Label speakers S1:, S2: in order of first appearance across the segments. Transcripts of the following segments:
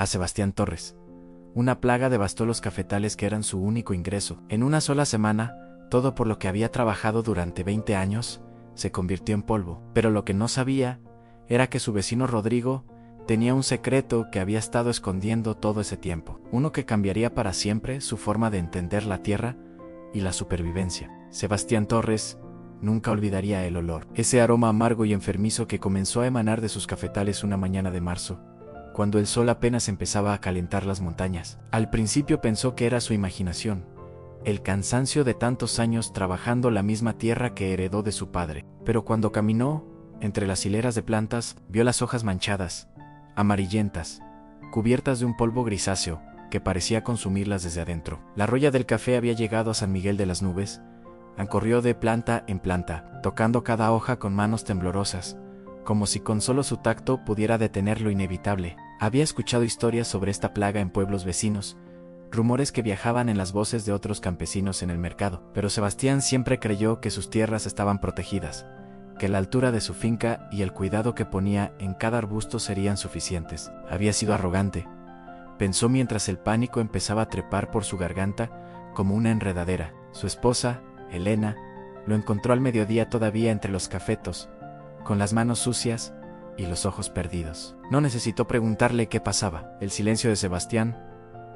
S1: a Sebastián Torres. Una plaga devastó los cafetales que eran su único ingreso. En una sola semana, todo por lo que había trabajado durante 20 años se convirtió en polvo. Pero lo que no sabía era que su vecino Rodrigo tenía un secreto que había estado escondiendo todo ese tiempo. Uno que cambiaría para siempre su forma de entender la tierra y la supervivencia. Sebastián Torres nunca olvidaría el olor, ese aroma amargo y enfermizo que comenzó a emanar de sus cafetales una mañana de marzo, cuando el sol apenas empezaba a calentar las montañas. Al principio pensó que era su imaginación, el cansancio de tantos años trabajando la misma tierra que heredó de su padre. Pero cuando caminó entre las hileras de plantas, vio las hojas manchadas, amarillentas, cubiertas de un polvo grisáceo que parecía consumirlas desde adentro. La roya del café había llegado a San Miguel de las Nubes, ancorrió de planta en planta, tocando cada hoja con manos temblorosas, como si con solo su tacto pudiera detener lo inevitable. Había escuchado historias sobre esta plaga en pueblos vecinos, rumores que viajaban en las voces de otros campesinos en el mercado, pero Sebastián siempre creyó que sus tierras estaban protegidas, que la altura de su finca y el cuidado que ponía en cada arbusto serían suficientes. Había sido arrogante, pensó mientras el pánico empezaba a trepar por su garganta como una enredadera. Su esposa, Elena, lo encontró al mediodía todavía entre los cafetos, con las manos sucias y los ojos perdidos. No necesitó preguntarle qué pasaba. El silencio de Sebastián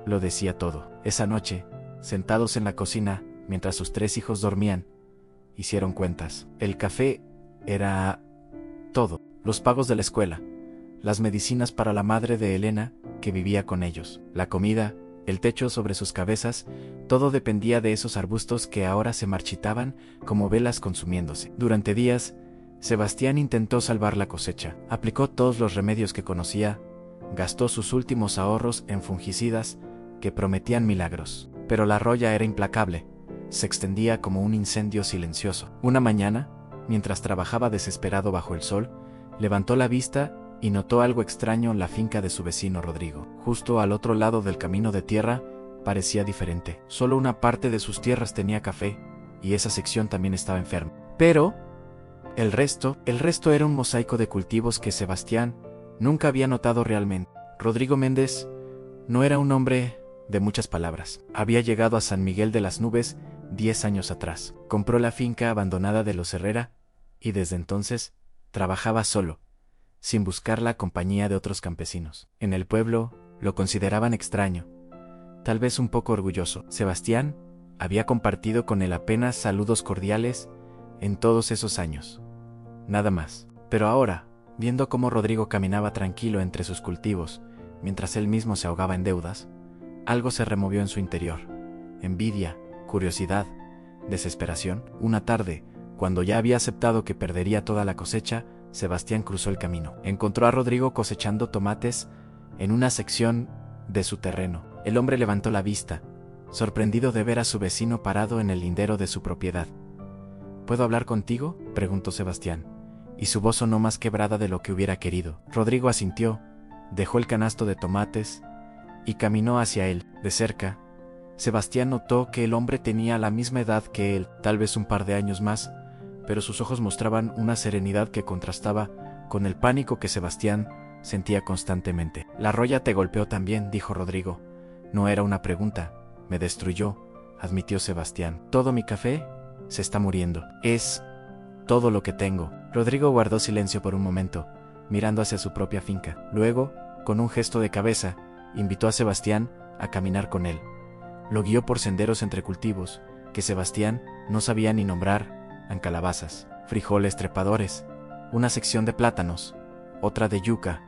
S1: lo decía todo. Esa noche, sentados en la cocina, mientras sus 3 hijos dormían, hicieron cuentas. El café era todo. Los pagos de la escuela, las medicinas para la madre de Elena, que vivía con ellos, la comida, el techo sobre sus cabezas, todo dependía de esos arbustos que ahora se marchitaban como velas consumiéndose. Durante días, Sebastián intentó salvar la cosecha, aplicó todos los remedios que conocía, gastó sus últimos ahorros en fungicidas que prometían milagros. Pero la roya era implacable, se extendía como un incendio silencioso. Una mañana, mientras trabajaba desesperado bajo el sol, levantó la vista y notó algo extraño en la finca de su vecino Rodrigo. Justo al otro lado del camino de tierra parecía diferente. Solo una parte de sus tierras tenía café, y esa sección también estaba enferma. Pero el resto era un mosaico de cultivos que Sebastián nunca había notado realmente. Rodrigo Méndez no era un hombre de muchas palabras. Había llegado a San Miguel de las Nubes 10 años atrás. Compró la finca abandonada de los Herrera y desde entonces trabajaba solo, sin buscar la compañía de otros campesinos. En el pueblo lo consideraban extraño, tal vez un poco orgulloso. Sebastián había compartido con él apenas saludos cordiales en todos esos años. Nada más. Pero ahora, viendo cómo Rodrigo caminaba tranquilo entre sus cultivos, mientras él mismo se ahogaba en deudas, algo se removió en su interior. Envidia, curiosidad, desesperación. Una tarde, cuando ya había aceptado que perdería toda la cosecha, Sebastián cruzó el camino. Encontró a Rodrigo cosechando tomates en una sección de su terreno. El hombre levantó la vista, sorprendido de ver a su vecino parado en el lindero de su propiedad. ¿Puedo hablar contigo?, preguntó Sebastián, y su voz sonó más quebrada de lo que hubiera querido. Rodrigo asintió, dejó el canasto de tomates y caminó hacia él. De cerca, Sebastián notó que el hombre tenía la misma edad que él, tal vez un par de años más, pero sus ojos mostraban una serenidad que contrastaba con el pánico que Sebastián sentía constantemente. La roya te golpeó también, dijo Rodrigo. No era una pregunta, me destruyó, admitió Sebastián. Todo mi café se está muriendo. Es todo lo que tengo. Rodrigo guardó silencio por un momento, mirando hacia su propia finca. Luego, con un gesto de cabeza, invitó a Sebastián a caminar con él. Lo guió por senderos entre cultivos, que Sebastián no sabía ni nombrar. Calabazas, frijoles trepadores, una sección de plátanos, otra de yuca,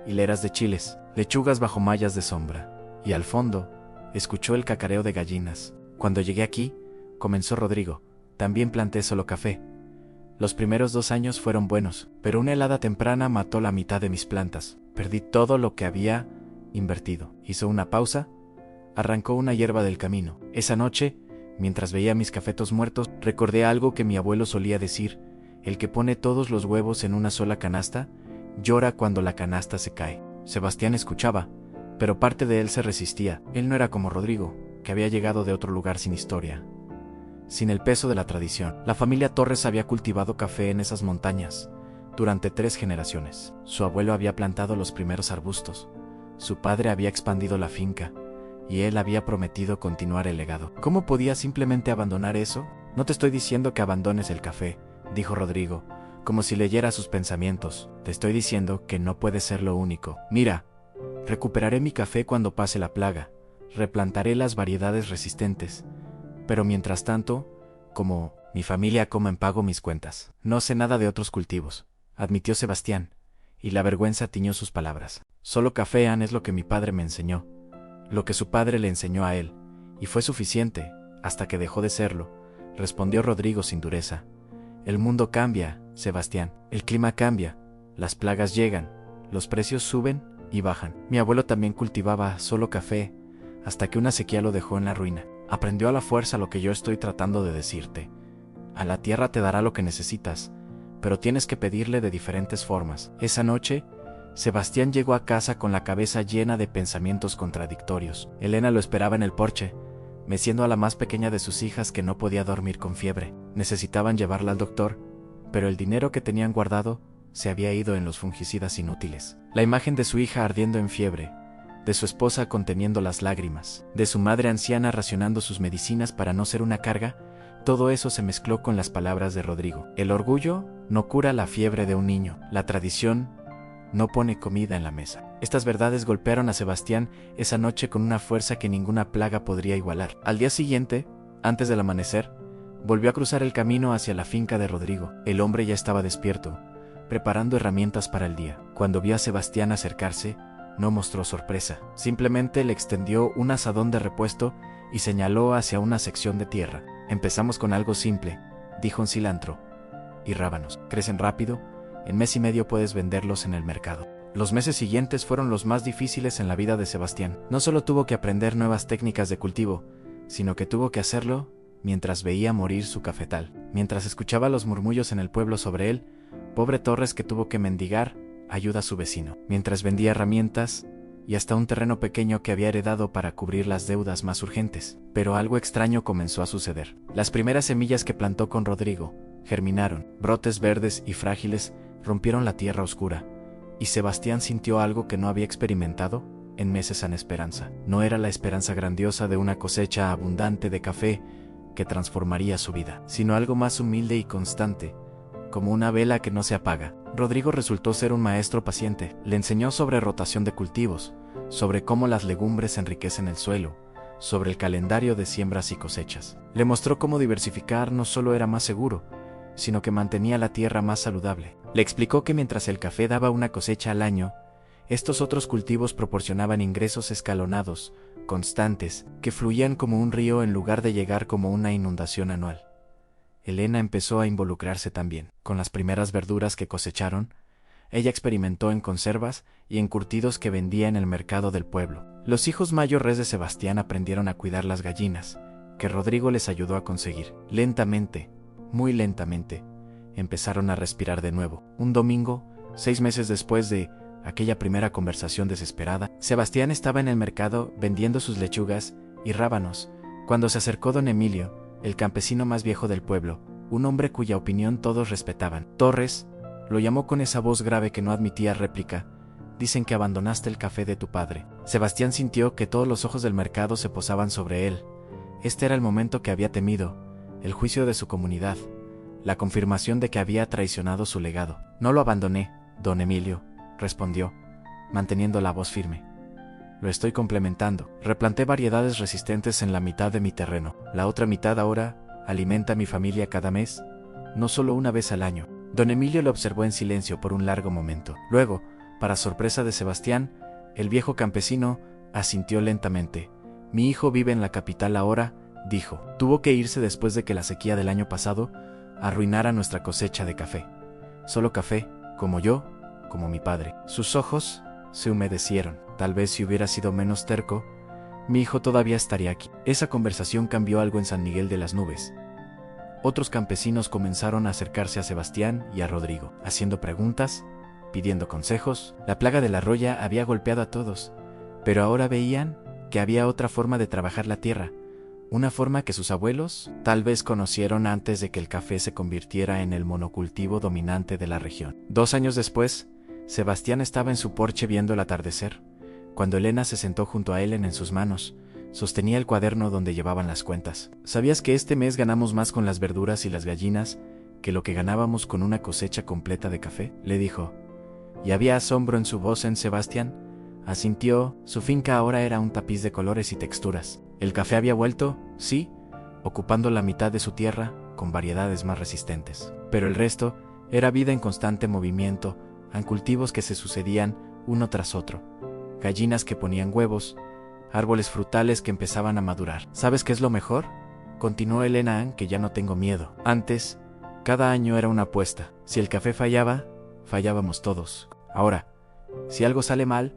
S1: hileras de chiles, lechugas bajo mallas de sombra, y al fondo, escuchó el cacareo de gallinas. Cuando llegué aquí, comenzó Rodrigo, también planté solo café. Los primeros 2 años fueron buenos, pero una helada temprana mató la mitad de mis plantas. Perdí todo lo que había invertido. Hizo una pausa, arrancó una hierba del camino. Esa noche, mientras veía mis cafetos muertos, recordé algo que mi abuelo solía decir: el que pone todos los huevos en una sola canasta, llora cuando la canasta se cae. Sebastián escuchaba, pero parte de él se resistía. Él no era como Rodrigo, que había llegado de otro lugar sin historia, sin el peso de la tradición. La familia Torres había cultivado café en esas montañas durante 3 generaciones. Su abuelo había plantado los primeros arbustos, Su padre había expandido la finca, y él había prometido continuar el legado. ¿Cómo podía simplemente abandonar eso? No te estoy diciendo que abandones el café, dijo Rodrigo, como si leyera sus pensamientos. Te estoy diciendo que no puede ser lo único. Mira, recuperaré mi café cuando pase la plaga, replantaré las variedades resistentes, pero mientras tanto, como mi familia coma en pago mis cuentas. No sé nada de otros cultivos, admitió Sebastián, y la vergüenza tiñó sus palabras. Solo cafean es lo que mi padre me enseñó, lo que su padre le enseñó a él, y fue suficiente, hasta que dejó de serlo, respondió Rodrigo sin dureza. El mundo cambia, Sebastián, el clima cambia, las plagas llegan, los precios suben y bajan. Mi abuelo también cultivaba solo café, hasta que una sequía lo dejó en la ruina. Aprendió a la fuerza lo que yo estoy tratando de decirte. A la tierra te dará lo que necesitas, pero tienes que pedirle de diferentes formas. Esa noche, Sebastián llegó a casa con la cabeza llena de pensamientos contradictorios. Elena lo esperaba en el porche, meciendo a la más pequeña de sus hijas que no podía dormir con fiebre. Necesitaban llevarla al doctor, pero el dinero que tenían guardado se había ido en los fungicidas inútiles. La imagen de su hija ardiendo en fiebre, de su esposa conteniendo las lágrimas, de su madre anciana racionando sus medicinas para no ser una carga, todo eso se mezcló con las palabras de Rodrigo. El orgullo no cura la fiebre de un niño, la tradición no pone comida en la mesa. Estas verdades golpearon a Sebastián esa noche con una fuerza que ninguna plaga podría igualar. Al día siguiente, antes del amanecer, volvió a cruzar el camino hacia la finca de Rodrigo. El hombre ya estaba despierto, preparando herramientas para el día. Cuando vio a Sebastián acercarse, no mostró sorpresa. Simplemente le extendió un azadón de repuesto y señaló hacia una sección de tierra. Empezamos con algo simple, dijo: un cilantro y rábanos. Crecen rápido, en mes y medio puedes venderlos en el mercado. Los meses siguientes fueron los más difíciles en la vida de Sebastián. No solo tuvo que aprender nuevas técnicas de cultivo, sino que tuvo que hacerlo mientras veía morir su cafetal. Mientras escuchaba los murmullos en el pueblo sobre él, pobre Torres que tuvo que mendigar ayuda a su vecino. Mientras vendía herramientas y hasta un terreno pequeño que había heredado para cubrir las deudas más urgentes. Pero algo extraño comenzó a suceder. Las primeras semillas que plantó con Rodrigo germinaron. Brotes verdes y frágiles rompieron la tierra oscura, y Sebastián sintió algo que no había experimentado en meses sin esperanza. No era la esperanza grandiosa de una cosecha abundante de café que transformaría su vida, sino algo más humilde y constante, como una vela que no se apaga. Rodrigo resultó ser un maestro paciente. Le enseñó sobre rotación de cultivos, sobre cómo las legumbres enriquecen el suelo, sobre el calendario de siembras y cosechas. Le mostró cómo diversificar no solo era más seguro, sino que mantenía la tierra más saludable. Le explicó que mientras el café daba una cosecha al año, estos otros cultivos proporcionaban ingresos escalonados, constantes, que fluían como un río en lugar de llegar como una inundación anual. Elena empezó a involucrarse también. Con las primeras verduras que cosecharon, ella experimentó en conservas y encurtidos que vendía en el mercado del pueblo. Los hijos mayores de Sebastián aprendieron a cuidar las gallinas, que Rodrigo les ayudó a conseguir. Lentamente, muy lentamente, empezaron a respirar de nuevo. Un domingo, 6 meses después de aquella primera conversación desesperada, Sebastián estaba en el mercado vendiendo sus lechugas y rábanos, cuando se acercó don Emilio, el campesino más viejo del pueblo, un hombre cuya opinión todos respetaban. Torres, lo llamó con esa voz grave que no admitía réplica. Dicen que abandonaste el café de tu padre. Sebastián sintió que todos los ojos del mercado se posaban sobre él. Este era el momento que había temido, el juicio de su comunidad, la confirmación de que había traicionado su legado. No lo abandoné, don Emilio, respondió, manteniendo la voz firme. Lo estoy complementando. Replanté variedades resistentes en la mitad de mi terreno. La otra mitad ahora alimenta a mi familia cada mes, no solo una vez al año. Don Emilio lo observó en silencio por un largo momento. Luego, para sorpresa de Sebastián, el viejo campesino asintió lentamente. Mi hijo vive en la capital ahora, dijo. Tuvo que irse después de que la sequía del año pasado arruinara nuestra cosecha de café. Solo café, como yo, como mi padre. Sus ojos se humedecieron. Tal vez si hubiera sido menos terco, mi hijo todavía estaría aquí. Esa conversación cambió algo en San Miguel de las Nubes. Otros campesinos comenzaron a acercarse a Sebastián y a Rodrigo, haciendo preguntas, pidiendo consejos. La plaga de la roya había golpeado a todos, pero ahora veían que había otra forma de trabajar la tierra, una forma que sus abuelos tal vez conocieron antes de que el café se convirtiera en el monocultivo dominante de la región. 2 años después, Sebastián estaba en su porche viendo el atardecer, Cuando Elena se sentó junto a él en sus manos, sostenía el cuaderno donde llevaban las cuentas. ¿Sabías que este mes ganamos más con las verduras y las gallinas que lo que ganábamos con una cosecha completa de café?, le dijo. Y había asombro en su voz. En Sebastián asintió. Su finca ahora era un tapiz de colores y texturas. El café había vuelto, sí, ocupando la mitad de su tierra, con variedades más resistentes. Pero el resto era vida en constante movimiento, en cultivos que se sucedían uno tras otro, gallinas que ponían huevos, árboles frutales que empezaban a madurar. ¿Sabes qué es lo mejor?, continuó Elena, que ya no tengo miedo. Antes, cada año era una apuesta. Si el café fallaba, fallábamos todos. Ahora, si algo sale mal,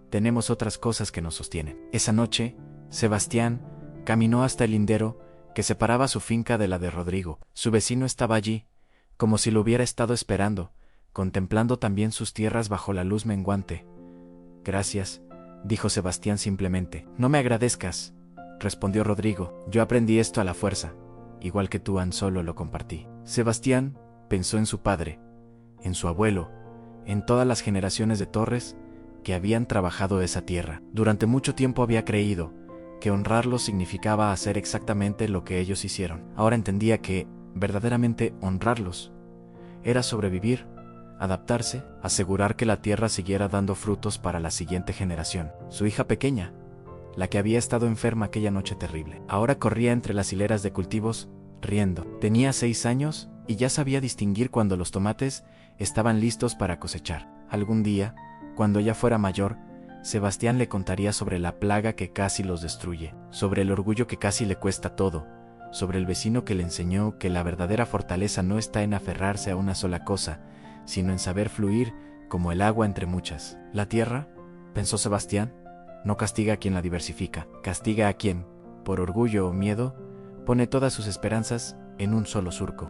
S1: tenemos otras cosas que nos sostienen. Esa noche, Sebastián caminó hasta el lindero que separaba su finca de la de Rodrigo. Su vecino estaba allí, como si lo hubiera estado esperando, contemplando también sus tierras bajo la luz menguante. Gracias, dijo Sebastián simplemente. No me agradezcas, respondió Rodrigo. Yo aprendí esto a la fuerza, igual que tú, solo lo compartí. Sebastián pensó en su padre, en su abuelo, en todas las generaciones de Torres que habían trabajado esa tierra. Durante mucho tiempo había creído que honrarlos significaba hacer exactamente lo que ellos hicieron. Ahora entendía que, verdaderamente, honrarlos era sobrevivir, adaptarse, asegurar que la tierra siguiera dando frutos para la siguiente generación. Su hija pequeña, la que había estado enferma aquella noche terrible, ahora corría entre las hileras de cultivos, riendo. Tenía 6 años y ya sabía distinguir cuando los tomates estaban listos para cosechar. Algún día, cuando ella fuera mayor, Sebastián le contaría sobre la plaga que casi los destruye, sobre el orgullo que casi le cuesta todo, sobre el vecino que le enseñó que la verdadera fortaleza no está en aferrarse a una sola cosa, sino en saber fluir como el agua entre muchas. La tierra, pensó Sebastián, no castiga a quien la diversifica, castiga a quien, por orgullo o miedo, pone todas sus esperanzas en un solo surco.